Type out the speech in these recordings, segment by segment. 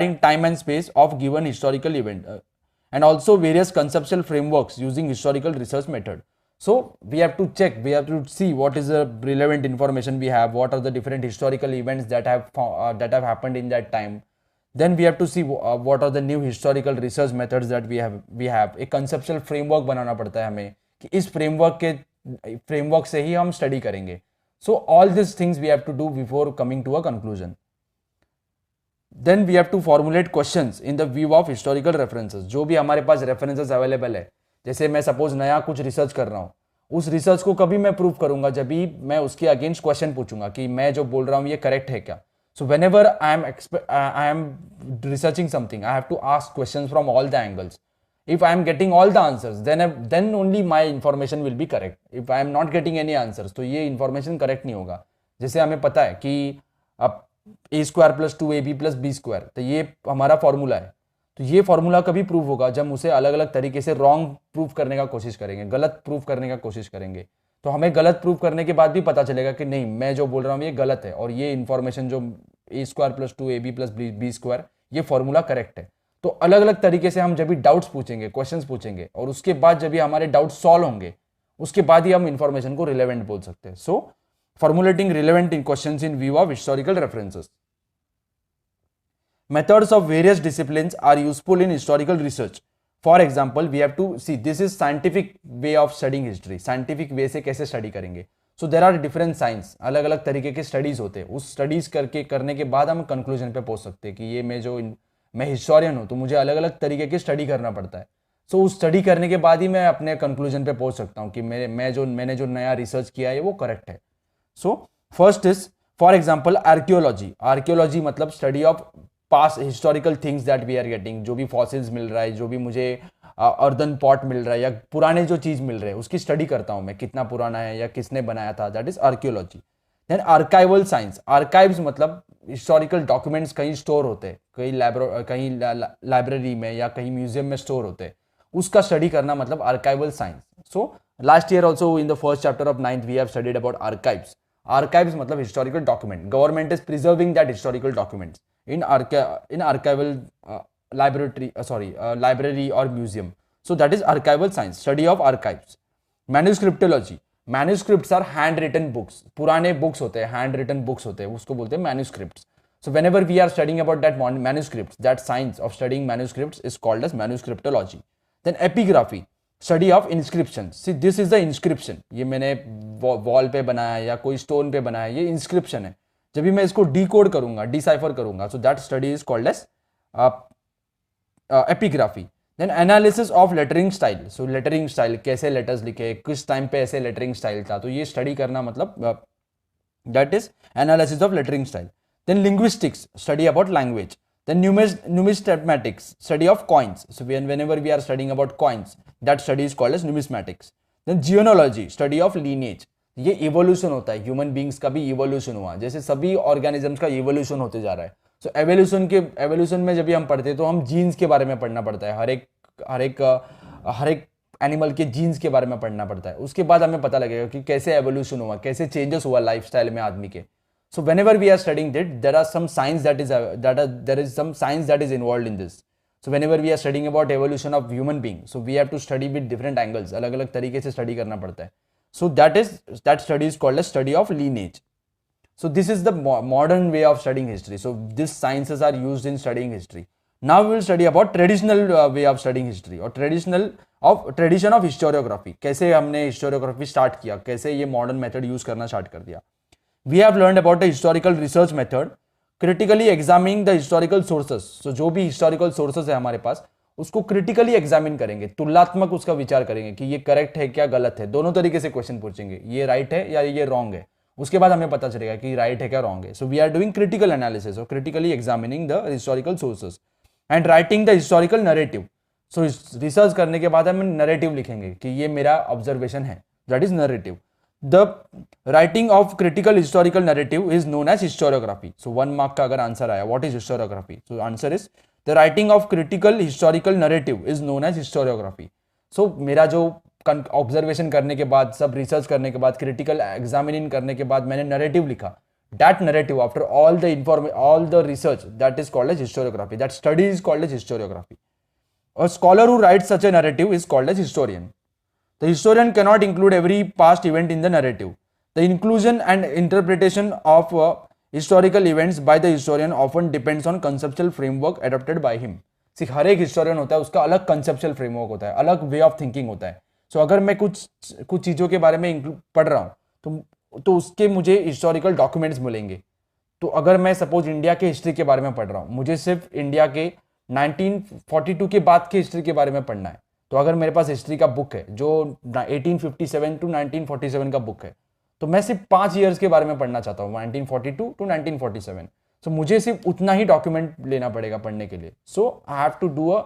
time and space of given historical event, and also various conceptual frameworks using historical research method. So we have to check, we have to see what is the relevant information we have, what are the different historical events that have happened in that time. Then we have to see what are the new historical research methods that we have. एक conceptual framework बनाना पड़ता है हमें कि इस framework से ही हम study करेंगे. So all these things we have to do before coming to a conclusion. Then we have to formulate questions in the view of historical references. जो भी हमारे पास references available है, जैसे मैं suppose नया कुछ research कर रहा हूँ, उस research को कभी मैं prove करूंगा जब भी मैं उसके against question पूछूंगा कि मैं जो बोल रहा हूँ ये correct है क्या. So whenever I am researching something, I have to ask questions from all the angles. If I am getting all the answers, then only my information will be correct. If I am not getting any answers, तो ये information correct नहीं होगा. जैसे हमें पता है कि अब a square plus 2ab plus b square, तो ये हमारा फॉर्मूला है. तो ये फॉर्मूला कभी प्रूव होगा जब हम उसे अलग अलग तरीके से रॉन्ग प्रूव करने का कोशिश करेंगे, गलत प्रूव करने का कोशिश करेंगे. तो हमें गलत प्रूव करने के बाद भी पता चलेगा कि नहीं, मैं जो बोल रहा हूँ ये गलत है और ये इन्फॉर्मेशन जो a square plus 2ab plus b square ये फॉर्मूला करेक्ट है. तो अलग अलग तरीके से हम जब भी डाउट्स पूछेंगे, क्वेश्चंस पूछेंगे और उसके बाद जब भी हमारे डाउट्स सॉल्व होंगे, उसके बाद ही हम इन्फॉर्मेशन को रिलेवेंट बोल सकते हैं. So formulating relevant in questions in view of historical references. Methods of various disciplines are useful in historical research. For example, we have to see this is scientific way of studying history. Scientific way से कैसे study करेंगे. So there are different science, अलग अलग तरीके के studies होते हैं. उस studies करने के बाद हम conclusion पे पहुंच सकते हैं कि ये मैं historian हूँ तो मुझे अलग अलग तरीके की study करना पड़ता है. So उस study करने के बाद ही मैं अपने conclusion पे पहुंच सकता हूँ कि मैंने जो नया research किया है वो correct है. So first is for example archaeology. Archaeology मतलब study of past historical things that we are getting. जो भी फॉसिल्स मिल रहा है, जो भी मुझे अर्दन पॉट मिल रहा है या पुराने जो चीज़ मिल रहे हैं उसकी स्टडी करता हूँ मैं, कितना पुराना है या किसने बनाया था. That is archaeology. Then archival science. Archives मतलब हिस्टोरिकल डॉक्यूमेंट्स कहीं स्टोर होते हैं, कहीं लाइब्रेरी में या कहीं म्यूजियम में स्टोर होते हैं, उसका स्टडी करना मतलब archival science. So last year also in the first chapter of 9th we have studied about archives. Archives मतलब historical document. Government is preserving that historical documents in archival library or museum. So that is archival science, study of archives. Manuscriptology. Manuscripts are handwritten books. पुराने books होते हैं, handwritten books होते हैं, उसको बोलते हैं manuscripts. So whenever we are studying about that manuscripts, that science of studying manuscripts is called as manuscriptology. Then epigraphy, study of inscriptions. See, this is the inscription. ये मैंने wall पे बनाया या कोई स्टोन पे बनाया, ये inscription है. जब भी मैं इसको डीकोड करूंगा, डिसाइफर करूंगा, so that study is called as epigraphy. Then analysis of lettering style. So lettering style, कैसे लेटर्स लिखे, किस टाइम पे ऐसे लेटरिंग स्टाइल था, तो ये स्टडी करना मतलब that is analysis of lettering style. Then linguistics, study about language. Then numismatics, study of coins. So whenever we are studying about coins, that study is called as numismatics. Then genealogy, study of lineage. ये evolution होता है, human beings का भी evolution हुआ, जैसे सभी organisms का evolution होते जा रहा है. सो एवोल्यूशन में जब भी हम पढ़ते हैं तो हम जीन्स के बारे में पढ़ना पड़ता है, हर एक एनिमल के जीन्स के बारे में पढ़ना पड़ता है. उसके बाद हमें पता लगेगा कि कैसे एवोल्यूशन हुआ, कैसे चेंजेस हुआ लाइफस्टाइल में आदमी के. So whenever we are studying it, there are some science that is involved in this. So whenever we are studying about evolution of human being, so we have to study with different angles, अलग अलग तरीके से study करना पड़ता है. So that study is called as study of lineage. So this is the modern way of studying history. So these sciences are used in studying history. Now we will study about traditional way of studying history or tradition of historiography. कैसे हमने historiography start किया, कैसे ये modern method use करना start कर दिया. We have learned about the historical research method, critically examining the historical sources. So जो भी historical sources है हमारे पास, उसको क्रिटिकली एग्जामिन करेंगे, तुलनात्मक उसका विचार करेंगे कि ये करेक्ट है क्या गलत है. दोनों तरीके से क्वेश्चन पूछेंगे, ये राइट है या ये रॉन्ग है. उसके बाद हमें पता चलेगा कि राइट है क्या रॉन्ग है. So we are doing critical analysis और critically examining the historical sources and writing the historical narrative. So research करने के बाद हम नरेटिव लिखेंगे कि ये मेरा ऑब्जर्वेशन है, that is narrative. The writing of critical historical narrative is known as historiography. So 1 mark का अगर आंसर आया, what is historiography, so answer is The writing of critical historical narrative is known as historiography. So मेरा जो observation करने के बाद, सब research करने के बाद, क्रिटिकल एग्जामिनिंग करने के बाद मैंने नरेटिव लिखा. that narrative, after all the all the research, that is called as historiography. That study is called as historiography. A scholar who writes such a narrative is called as historian. The historian cannot include every past event in the narrative. The inclusion and interpretation of historical events by the historian often depends on conceptual framework adopted by him. हर एक historian होता है, उसका अलग conceptual framework होता है, अलग way of thinking होता है. सो अगर मैं कुछ चीज़ों के बारे में पढ़ रहा हूँ तो उसके मुझे हिस्टोरिकल डॉक्यूमेंट्स मिलेंगे. तो अगर मैं सपोज इंडिया के हिस्ट्री के बारे में पढ़ रहा हूँ, मुझे सिर्फ इंडिया के 1942 के बाद के हिस्ट्री के बारे में पढ़ना है. तो अगर मेरे पास हिस्ट्री का बुक है जो 1857 टू 1947 का बुक है, तो मैं सिर्फ 5 ईयर्स के बारे में पढ़ना चाहता हूँ, 1942 टू 1947. सो मुझे सिर्फ उतना ही डॉक्यूमेंट लेना पड़ेगा पढ़ने के लिए. So I have to do a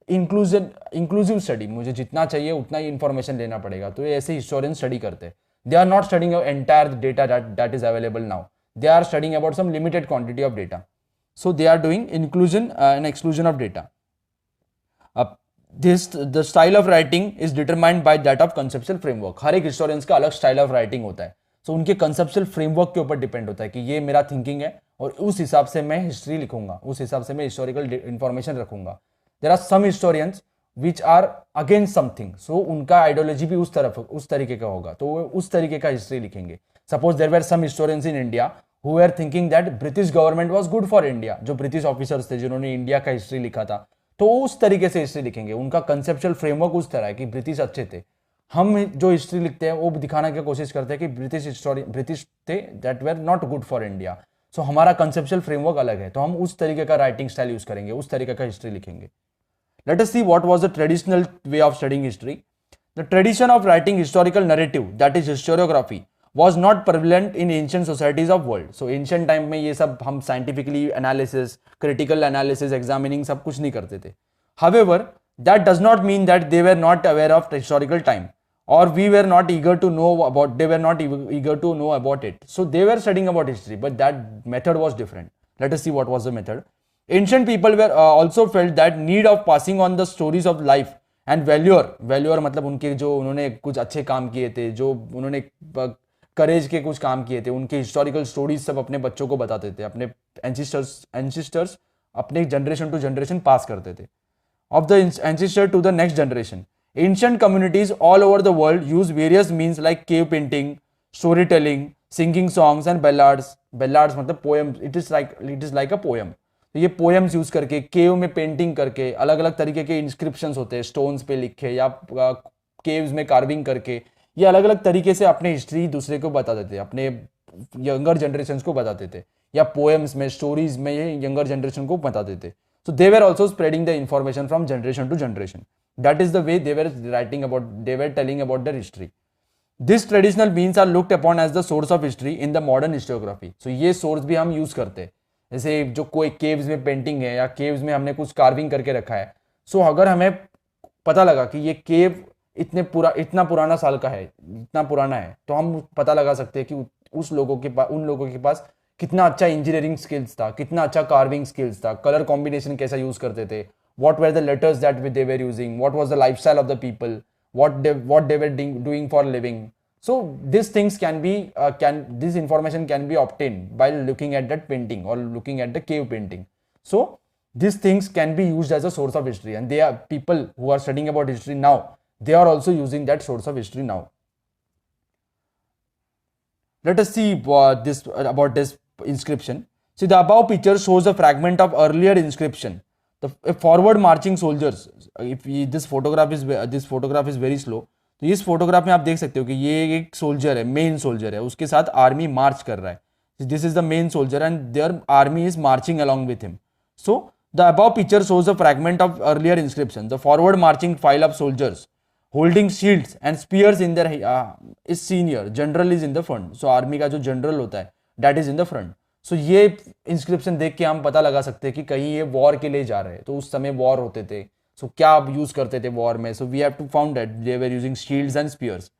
inclusive study. मुझे जितना चाहिए उतना ही इंफॉर्मेशन लेना पड़ेगा. तो ये ऐसे हिस्टोरियन स्टडी करते हैं. They are not studying entire data that is available now. They are studying about some limited quantity of data. So they are doing inclusion and exclusion of data. The style of writing is determined by that of conceptual framework. हर एक historians का अलग style of writing होता है. सो उनके conceptual framework के ऊपर depend होता है कि ये मेरा थिंकिंग है और उस हिसाब से मैं हिस्ट्री लिखूंगा, उस हिसाब से मैं हिस्टोरिकल इंफॉर्मेशन रखूंगा. There are some historians which are against something. So उनका आइडियोलॉजी भी उस तरीके का होगा, तो वो उस तरीके का हिस्ट्री लिखेंगे. Suppose there were some historians in India who were thinking that British government was good for India. जो ब्रिटिश ऑफिसर्स थे जिन्होंने इंडिया का हिस्ट्री लिखा था, तो उस तरीके से हिस्ट्री लिखेंगे. उनका कंसेप्चुअल फ्रेमवर्क उस तरह है कि ब्रिटिश अच्छे थे. हम जो हिस्ट्री लिखते हैं वो दिखाने की कोशिश करते हैं कि ब्रिटिश थे that were not good for India. So हमारा कंसेप्चुअल फ्रेमवर्क अलग है, तो हम उस तरीके का राइटिंग स्टाइल यूज करेंगे, उस तरीके का हिस्ट्री लिखेंगे. Let us see what was the traditional way of studying history. The tradition of writing historical narrative that is historiography was not prevalent in ancient societies of world. So ancient time में ये सब हम scientifically analysis, critical analysis, examining सब कुछ नहीं करते थे. However, that does not mean that they were not aware of historical time or we were not eager to know about, they were not eager to know about it. So they were studying about history, but that method was different. Let us see what was the method. Ancient people were also felt that need of passing on the stories of life and valor मतलब उनके जो उन्होंने कुछ अच्छे काम किए थे, जो उन्होंने करेज के कुछ काम किए थे, उनके हिस्टोरिकल स्टोरीज सब अपने बच्चों को बताते थे, अपने एंसिस्टर्स अपने जनरेशन टू जनरेशन पास करते थे. Of the ancestor to the next generation. Ancient communities all over the world use various means like cave painting, story telling, singing songs and ballads. Ballads मतलब poems. It is like a poem. तो ये poems use करके, केव में painting करके, अलग अलग तरीके के इंस्क्रिप्शंस होते हैं स्टोन्स पे लिखे या केव्स में कार्विंग करके, ये अलग अलग तरीके से अपने हिस्ट्री दूसरे को बता देते, अपने यंगर जनरेशन को बताते थे, या पोएम्स में, स्टोरीज में ये यंगर जनरेशन को बताते थे. So they were also spreading the information from generation to generation. That is the way they were writing about, they were telling about their history. This traditional means are looked upon as the source of history in the modern historiography. So ये source भी हम use करते हैं. जैसे जो कोई caves में painting है या केव्स में हमने कुछ कार्विंग करके रखा है, सो अगर हमें पता लगा कि ये केव इतना पुराना साल का है, इतना पुराना है, तो हम पता लगा सकते हैं कि उन लोगों के पास कितना अच्छा इंजीनियरिंग स्किल्स था, कितना अच्छा कार्विंग स्किल्स था, कलर कॉम्बिनेशन कैसा यूज करते थे, what were the letters that they were using, what was the lifestyle of the people, what they were doing for living. So this things this information can be obtained by looking at that painting और looking at the cave painting. So these things can be used as a source of history, and they are people who are studying about history now, they are also using that source of history now. Let us see about this inscription. See, the above picture shows a fragment of earlier inscription. The forward marching soldiers. If this photograph is very slow. तो इस photograph में आप देख सकते हो कि ये एक सोल्जर है, मेन सोल्जर है, उसके साथ आर्मी मार्च कर रहा है. This is the main soldier and there army is marching along with him. So the above picture shows a fragment of earlier inscription. The forward marching file of soldiers holding shields and spears in their is senior. General is in the front. So army का जो general होता है that is in the front. So ये inscription देख के हम पता लगा सकते हैं कि कहीं ये war के लिए जा रहे हैं. तो उस समय war होते थे. So क्या यूज करते थे war में? So we have to found that they were using shields and spears.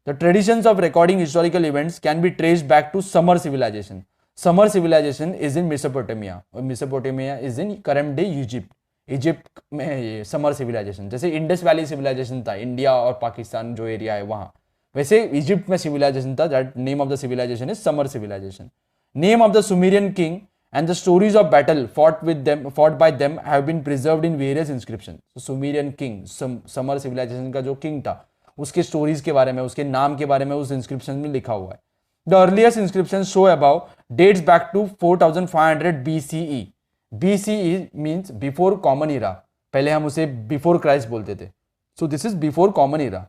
The traditions of recording historical events can be traced back to Sumer civilization. Sumer civilization is in Mesopotamia. Mesopotamia is in current day Egypt. Egypt में है ये summer civilisation. जैसे Indus valley civilisation था India और पाकिस्तान जो area है वहाँ, वैसे इजिप्ट में सिविलाइजेशन था. That name of the civilisation is Sumer civilisation. Name of the Sumerian king and the stories of battle fought by them have been preserved in various inscriptions. So Sumerian king, summer civilization का जो king था, उसके stories के बारे में, उसके नाम के बारे में उस inscription में लिखा हुआ है. The earliest inscriptions show above dates back to 4500 BCE. BCE means before common era. पहले हम उसे before Christ बोलते थे. So this is before common era.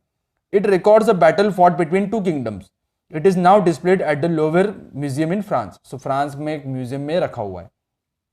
It records a battle fought between two kingdoms. It is now displayed at the Louvre Museum in France. So France में एक museum में रखा हुआ है.